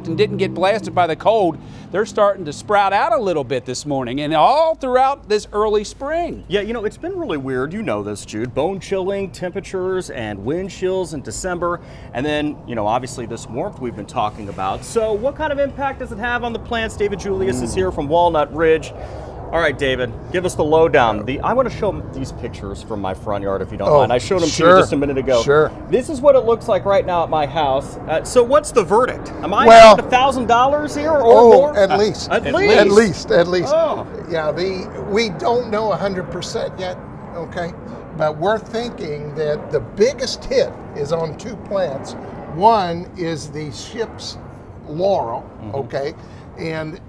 soft and didn't get blasted by the cold, they're starting to sprout out a little bit this morning and all throughout this early spring. Yeah, you know, it's been really weird. You know this, Jude. Bone chilling temperatures and wind chills in December. And then, you know, obviously this warmth we've been talking about. So what kind of impact does it have on the plants? David Julius is here from Walnut Ridge. All right, David, give us the lowdown. I want to show them these pictures from my front yard, if you don't mind. I showed them to you just a minute ago. Sure. This is what it looks like right now at my house. So what's the verdict? Am I at $1,000 here or more? At least. At least. At least. Oh. Yeah, we don't know 100% yet, okay? But we're thinking that the biggest hit is on two plants. One is the ship's laurel, okay? And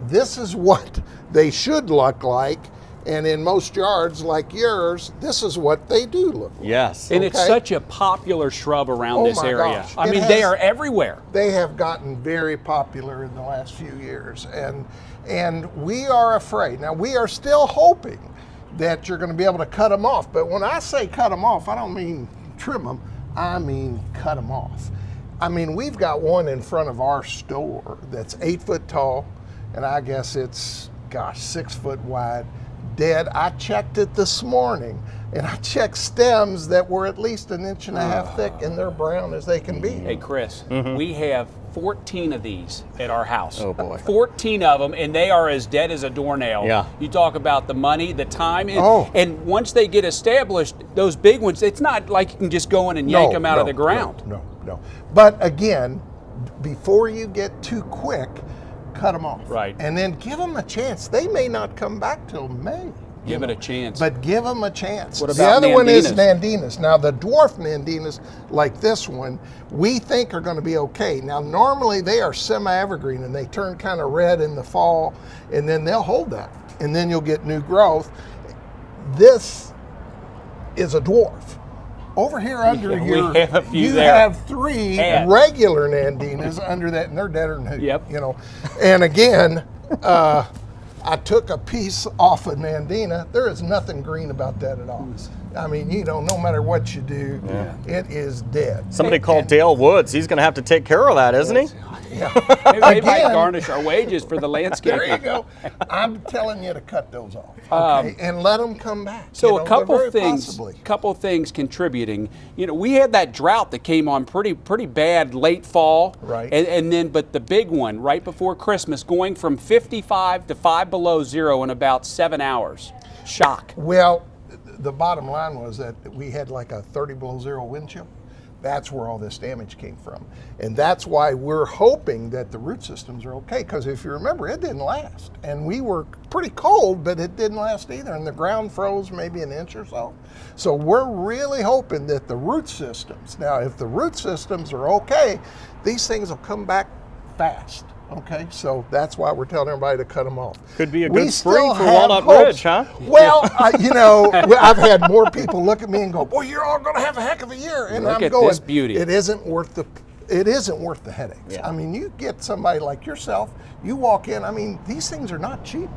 this is what they should look like. And in most yards like yours, this is what they do look like. Yes. And it's such a popular shrub around this area. Gosh. I mean, they are everywhere. They have gotten very popular in the last few years. And we are afraid. Now, we are still hoping that you're going to be able to cut them off. But when I say cut them off, I don't mean trim them. I mean cut them off. I mean, we've got one in front of our store that's 8 foot tall, and I guess it's, 6 foot wide, dead. I checked it this morning, and I checked stems that were at least 1.5 inches thick, and they're brown as they can be. Hey, Chris, we have 14 of these at our house. Oh, boy. 14 of them, and they are as dead as a doornail. Yeah. You talk about the money, the time, and once they get established, those big ones, it's not like you can just go in and yank them out of the ground. No. But again, before you get too quick, cut them off. Right. And then give them a chance. They may not come back till May. Give it a chance. But give them a chance. What the about other one is Nandinas? Nandinas. Now, the dwarf Nandinas, like this one, we think are going to be okay. Now, normally they are semi-evergreen, and they turn kind of red in the fall, and then they'll hold that. And then you'll get new growth. This is a dwarf. Over here under here, we have a few you there. have 3 regular Nandinas under that, and they're deader than who. Yep. You know, and again, I took a piece off of Nandina. There is nothing green about that at all. I mean, you know, no matter what you do, it is dead. Somebody called Dale Woods. He's going to have to take care of that, isn't he? Yeah. They might garnish our wages for the landscape. There you go. I'm telling you to cut those off, okay, and let them come back. So a couple things contributing. You know, we had that drought that came on pretty bad late fall, right? And then, but the big one right before Christmas, going from 55 to 5 below zero in about 7 hours. Shock. Well, the bottom line was that we had like a 30 below zero wind chill. That's where all this damage came from. And that's why we're hoping that the root systems are okay, because if you remember, it didn't last. And we were pretty cold, but it didn't last either. And the ground froze maybe 1 inch or so. So we're really hoping that the root systems, now if the root systems are okay, these things will come back fast. Okay, so that's why we're telling everybody to cut them off. Could be a good spring for Walnut Ridge, huh? Well, you know, I've had more people look at me and go, "Boy, you're all going to have a heck of a year." And look I'm at going, this beauty. It isn't worth the headaches. Yeah. I mean, you get somebody like yourself, you walk in. I mean, these things are not cheap.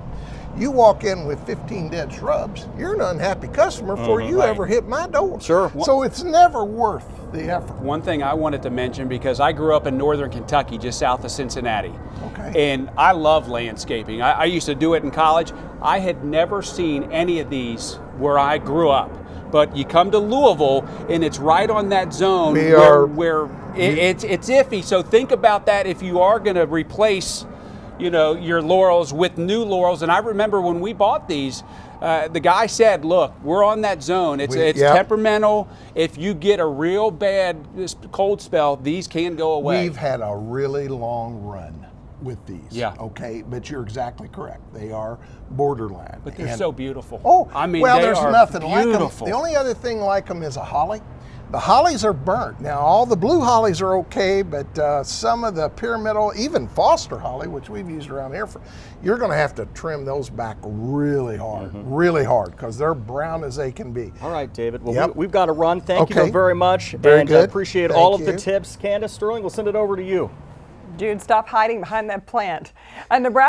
You walk in with 15 dead shrubs, you're an unhappy customer before you ever hit my door. Sure. So it's never worth the effort. One thing I wanted to mention, because I grew up in northern Kentucky, just south of Cincinnati. Okay. And I love landscaping. I used to do it in college. I had never seen any of these where I grew up. But you come to Louisville, and it's right on that zone where it's iffy. So think about that if you are going to replace, you know, your laurels with new laurels. And I remember when we bought these, the guy said, "Look, we're on that zone. It's temperamental. If you get a real bad cold spell, these can go away." We've had a really long run with these. Yeah. Okay, but you're exactly correct. They are borderline. But they're so beautiful. Oh, I mean, well, they there's are nothing beautiful. like them. The only other thing like them is a holly. The hollies are burnt. Now, all the blue hollies are okay, but some of the pyramidal, even Foster holly, which we've used around here, you're going to have to trim those back really hard, because they're brown as they can be. All right, David. Well, we've got to run. Thank you though very much. Very good. Appreciate all of the tips. Candace Sterling, we'll send it over to you. Jude, stop hiding behind that plant. And Nebraska